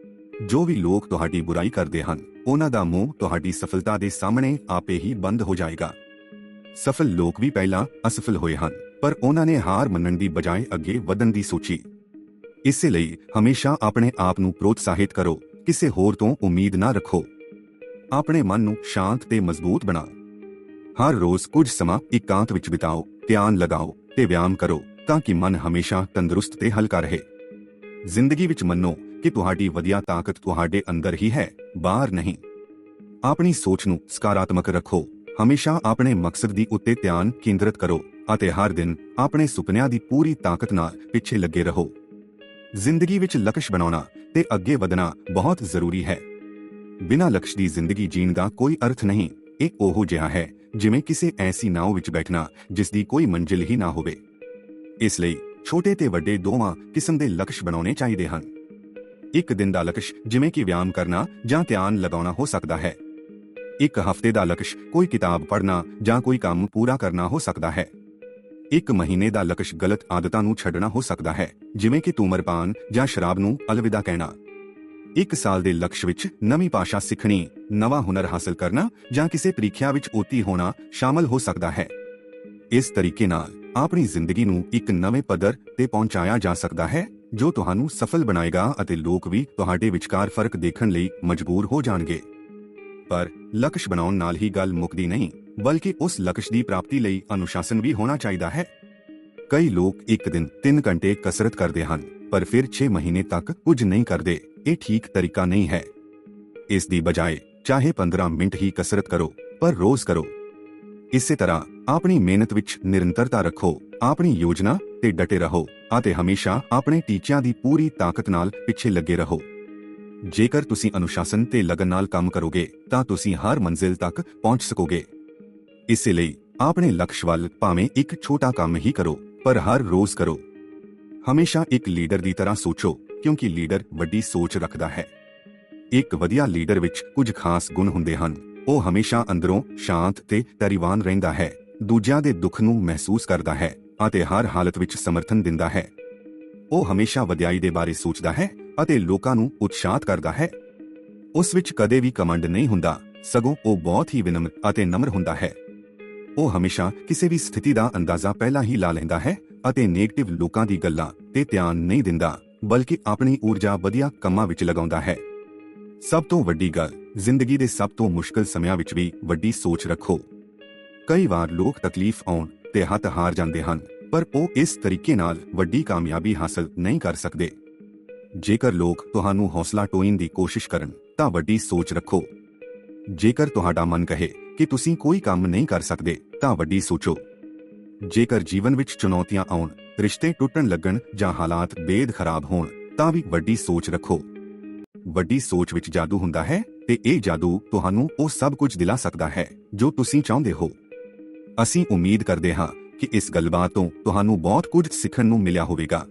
ਜੋ ਵੀ ਲੋਕ ਤੁਹਾਡੀ ਬੁਰਾਈ ਕਰਦੇ ਹਨ, ਉਹਨਾਂ ਦਾ ਮੂੰਹ ਤੁਹਾਡੀ ਸਫਲਤਾ ਦੇ ਸਾਹਮਣੇ ਆਪੇ ਹੀ ਬੰਦ ਹੋ ਜਾਏਗਾ। ਸਫਲ ਲੋਕ ਵੀ ਪਹਿਲਾਂ ਅਸਫਲ ਹੋਏ ਹਨ, ਪਰ ਉਹਨਾਂ ਨੇ ਹਾਰ ਮੰਨਣ ਦੀ ਬਜਾਏ ਅੱਗੇ ਵਧਣ ਦੀ ਸੋਚੀ। ਇਸੇ ਲਈ ਹਮੇਸ਼ਾ ਆਪਣੇ ਆਪ ਨੂੰ ਪ੍ਰੋਤਸਾਹਿਤ ਕਰੋ, ਕਿਸੇ ਹੋਰ ਤੋਂ ਉਮੀਦ ਨਾ ਰੱਖੋ। ਆਪਣੇ ਮਨ ਨੂੰ ਸ਼ਾਂਤ ਤੇ ਮਜ਼ਬੂਤ ਬਣਾਓ। ਹਰ ਰੋਜ਼ ਕੁਝ ਸਮਾਂ ਇਕਾਂਤ ਵਿੱਚ ਬਿਤਾਓ, ਧਿਆਨ ਲਗਾਓ ਤੇ ਵਿਆਮ ਕਰੋ ਤਾਂ ਕਿ ਮਨ ਹਮੇਸ਼ਾ ਤੰਦਰੁਸਤ ਤੇ ਹਲਕਾ ਰਹੇ। ਜ਼ਿੰਦਗੀ ਵਿੱਚ ਮੰਨੋ ਕਿ ਤੁਹਾਡੀ ਵਧੀਆ ਤਾਕਤ ਤੁਹਾਡੇ ਅੰਦਰ ਹੀ ਹੈ, ਬਾਹਰ ਨਹੀਂ। ਆਪਣੀ ਸੋਚ ਨੂੰ ਸਕਾਰਾਤਮਕ ਰੱਖੋ, ਹਮੇਸ਼ਾ ਆਪਣੇ ਮਕਸਦ ਦੀ ਉੱਤੇ ਧਿਆਨ ਕੇਂਦਰਿਤ ਕਰੋ ਅਤੇ ਹਰ ਦਿਨ ਆਪਣੇ ਸੁਪਨਿਆਂ ਦੀ ਪੂਰੀ ਤਾਕਤ ਨਾਲ ਪਿੱਛੇ ਲੱਗੇ ਰਹੋ। ਜ਼ਿੰਦਗੀ ਵਿੱਚ ਲਕਸ਼ ਬਣਾਉਣਾ ਤੇ ਅੱਗੇ ਵਧਣਾ ਬਹੁਤ ਜ਼ਰੂਰੀ ਹੈ। ਬਿਨਾਂ ਲਕਸ਼ ਦੀ ਜ਼ਿੰਦਗੀ ਜੀਣ ਦਾ ਕੋਈ ਅਰਥ ਨਹੀਂ। ਇਹ ਉਹੋ ਜਿਹਾ ਹੈ ਜਿਵੇਂ ਕਿਸੇ ਐਸੀ ਨਾਉ ਵਿੱਚ ਬੈਠਣਾ ਜਿਸ ਦੀ ਕੋਈ ਮੰਜ਼ਿਲ ਹੀ ਨਾ ਹੋਵੇ। ਇਸ ਲਈ ਛੋਟੇ ਤੇ ਵੱਡੇ ਦੋਵਾਂ ਕਿਸਮ ਦੇ ਲਕਸ਼ ਬਣਾਉਣੇ ਚਾਹੀਦੇ ਹਨ। ਇੱਕ ਦਿਨ ਦਾ ਲਕਸ਼ ਜਿਵੇਂ ਕਿ ਵਿਆਮ ਕਰਨਾ ਜਾਂ ਧਿਆਨ ਲਗਾਉਣਾ ਹੋ ਸਕਦਾ ਹੈ। ਇੱਕ ਹਫ਼ਤੇ ਦਾ ਲਕਸ਼ ਕੋਈ ਕਿਤਾਬ ਪੜ੍ਹਨਾ ਜਾਂ ਕੋਈ ਕੰਮ ਪੂਰਾ ਕਰਨਾ ਹੋ ਸਕਦਾ ਹੈ। ਇੱਕ ਮਹੀਨੇ ਦਾ ਲਕਸ਼ ਗਲਤ ਆਦਤਾਂ ਨੂੰ ਛੱਡਣਾ ਹੋ ਸਕਦਾ ਹੈ, ਜਿਵੇਂ ਕਿ ਧੂਮਰਪਾਨ ਜਾਂ ਸ਼ਰਾਬ ਨੂੰ ਅਲਵਿਦਾ ਕਹਿਣਾ। ਇੱਕ ਸਾਲ ਦੇ ਲਕਸ਼ ਵਿੱਚ ਨਵੀਂ ਭਾਸ਼ਾ ਸਿੱਖਣੀ, ਨਵਾਂ ਹੁਨਰ ਹਾਸਲ ਕਰਨਾ ਜਾਂ ਕਿਸੇ ਪ੍ਰੀਖਿਆ ਵਿੱਚ ਉੱਤੀ ਹੋਣਾ ਸ਼ਾਮਲ ਹੋ ਸਕਦਾ ਹੈ। ਇਸ ਤਰੀਕੇ ਨਾਲ ਆਪਣੀ ਜ਼ਿੰਦਗੀ ਨੂੰ ਇੱਕ ਨਵੇਂ ਪੱਧਰ ਤੇ ਪਹੁੰਚਾਇਆ ਜਾ ਸਕਦਾ ਹੈ ਜੋ ਤੁਹਾਨੂੰ ਸਫਲ ਬਣਾਏਗਾ ਅਤੇ ਲੋਕ ਵੀ ਤੁਹਾਡੇ ਵਿਚਕਾਰ ਫਰਕ ਦੇਖਣ ਲਈ ਮਜਬੂਰ ਹੋ ਜਾਣਗੇ। ਪਰ ਲਕਸ਼ ਬਣਾਉਣ ਨਾਲ ਹੀ ਗੱਲ ਮੁੱਕਦੀ ਨਹੀਂ, ਬਲਕਿ ਉਸ ਲਕਸ਼ ਦੀ ਪ੍ਰਾਪਤੀ ਲਈ ਅਨੁਸ਼ਾਸਨ ਵੀ ਹੋਣਾ ਚਾਹੀਦਾ ਹੈ। ਕਈ ਲੋਕ ਇੱਕ ਦਿਨ 3 ਘੰਟੇ ਕਸਰਤ ਕਰਦੇ ਹਨ ਪਰ ਫਿਰ 6 ਮਹੀਨੇ ਤੱਕ ਕੁਝ ਨਹੀਂ ਕਰਦੇ। ਇਹ ਠੀਕ ਤਰੀਕਾ ਨਹੀਂ ਹੈ। ਇਸ ਦੀ ਬਜਾਏ ਚਾਹੇ 15 ਮਿੰਟ ਹੀ ਕਸਰਤ ਕਰੋ, ਪਰ ਰੋਜ਼ ਕਰੋ। ਇਸੇ ਤਰ੍ਹਾਂ ਆਪਣੀ ਮਿਹਨਤ ਵਿੱਚ ਨਿਰੰਤਰਤਾ ਰੱਖੋ, ਆਪਣੀ ਯੋਜਨਾ ਤੇ ਡਟੇ ਰਹੋ ਅਤੇ ਹਮੇਸ਼ਾ ਆਪਣੇ ਟੀਚਿਆਂ ਦੀ ਪੂਰੀ ਤਾਕਤ ਨਾਲ ਪਿੱਛੇ ਲੱਗੇ ਰਹੋ। ਜੇਕਰ ਤੁਸੀਂ ਅਨੁਸ਼ਾਸਨ ਤੇ ਲਗਨ ਨਾਲ ਕੰਮ ਕਰੋਗੇ ਤਾਂ ਤੁਸੀਂ ਹਰ ਮੰਜ਼ਿਲ ਤੱਕ ਪਹੁੰਚ ਸਕੋਗੇ। ਇਸੇ ਲਈ ਆਪਣੇ ਲਕਸ਼ ਵੱਲ ਭਾਵੇਂ ਇੱਕ ਛੋਟਾ ਕੰਮ ਹੀ ਕਰੋ, ਪਰ ਹਰ ਰੋਜ਼ ਕਰੋ। ਹਮੇਸ਼ਾ ਇੱਕ ਲੀਡਰ ਦੀ ਤਰ੍ਹਾਂ ਸੋਚੋ, ਕਿਉਂਕਿ ਲੀਡਰ ਵੱਡੀ ਸੋਚ ਰੱਖਦਾ ਹੈ। ਇੱਕ ਵਧੀਆ ਲੀਡਰ ਵਿੱਚ ਕੁਝ ਖਾਸ ਗੁਣ ਹੁੰਦੇ ਹਨ। ਉਹ ਹਮੇਸ਼ਾ ਅੰਦਰੋਂ ਸ਼ਾਂਤ ਤੇ ਧੈਰਯਵਾਨ ਰਹਿੰਦਾ ਹੈ, ਦੂਜਿਆਂ ਦੇ ਦੁੱਖ ਨੂੰ ਮਹਿਸੂਸ ਕਰਦਾ ਹੈ ਅਤੇ ਹਰ ਹਾਲਤ ਵਿੱਚ ਸਮਰਥਨ ਦਿੰਦਾ ਹੈ। ਉਹ ਹਮੇਸ਼ਾ ਵਡਿਆਈ ਦੇ ਬਾਰੇ ਸੋਚਦਾ ਹੈ ਅਤੇ ਲੋਕਾਂ ਨੂੰ ਉਤਸ਼ਾਹਿਤ ਕਰਦਾ ਹੈ। ਉਸ ਵਿੱਚ ਕਦੇ ਵੀ ਕਮੰਡ ਨਹੀਂ ਹੁੰਦਾ, ਸਗੋਂ ਉਹ ਬਹੁਤ ਹੀ ਵਿਨਮਰ ਅਤੇ ਨਮਰ ਹੁੰਦਾ ਹੈ। ਉਹ ਹਮੇਸ਼ਾ ਕਿਸੇ ਵੀ ਸਥਿਤੀ ਦਾ ਅੰਦਾਜ਼ਾ ਪਹਿਲਾਂ ਹੀ ਲਾ ਲੈਂਦਾ ਹੈ ਅਤੇ ਨੈਗੇਟਿਵ ਲੋਕਾਂ ਦੀ ਗੱਲਾਂ ਤੇ ਧਿਆਨ ਨਹੀਂ ਦਿੰਦਾ, ਬਲਕਿ ਆਪਣੀ ਊਰਜਾ ਵਧੀਆ ਕੰਮਾਂ ਵਿੱਚ ਲਗਾਉਂਦਾ ਹੈ। ਸਭ ਤੋਂ ਵੱਡੀ ਗੱਲ, ਜ਼ਿੰਦਗੀ ਦੇ ਸਭ ਤੋਂ ਮੁਸ਼ਕਲ ਸਮਿਆਂ ਵਿੱਚ ਵੀ ਵੱਡੀ ਸੋਚ ਰੱਖੋ। ਕਈ ਵਾਰ ਲੋਕ ਤਕਲੀਫ ਆਉਣ ਤੇ ਹੱਥ ਹਾਰ ਜਾਂਦੇ ਹਨ, ਪਰ ਉਹ ਇਸ ਤਰੀਕੇ ਨਾਲ ਵੱਡੀ ਕਾਮਯਾਬੀ ਹਾਸਲ ਨਹੀਂ ਕਰ ਸਕਦੇ। ਜੇਕਰ ਲੋਕ ਤੁਹਾਨੂੰ ਹੌਸਲਾ ਟੋਇਨ ਦੀ ਕੋਸ਼ਿਸ਼ ਕਰਨ ਤਾਂ ਵੱਡੀ ਸੋਚ ਰੱਖੋ। ਜੇਕਰ ਤੁਹਾਡਾ ਮਨ ਕਹੇ ਕਿ ਤੁਸੀਂ ਕੋਈ ਕੰਮ ਨਹੀਂ ਕਰ ਸਕਦੇ ਤਾਂ ਵੱਡੀ ਸੋਚੋ। ਜੇਕਰ ਜੀਵਨ ਵਿੱਚ ਚੁਣੌਤੀਆਂ ਆਉਣ, ਰਿਸ਼ਤੇ ਟੁੱਟਣ ਲੱਗਣ ਜਾਂ ਹਾਲਾਤ ਬੇਦ ਖਰਾਬ ਹੋਣ ਤਾਂ ਵੀ ਵੱਡੀ ਸੋਚ ਰੱਖੋ। ਵੱਡੀ ਸੋਚ ਵਿੱਚ ਜਾਦੂ ਹੁੰਦਾ ਹੈ ਤੇ ਇਹ ਜਾਦੂ ਤੁਹਾਨੂੰ ਉਹ ਸਭ ਕੁਝ ਦਿਲਾ ਸਕਦਾ ਹੈ ਜੋ ਤੁਸੀਂ ਚਾਹੁੰਦੇ ਹੋ। ਅਸੀਂ ਉਮੀਦ ਕਰਦੇ ਹਾਂ ਕਿ ਇਸ ਗੱਲਬਾਤ ਤੋਂ ਤੁਹਾਨੂੰ ਬਹੁਤ ਕੁਝ ਸਿੱਖਣ ਨੂੰ ਮਿਲਿਆ ਹੋਵੇਗਾ।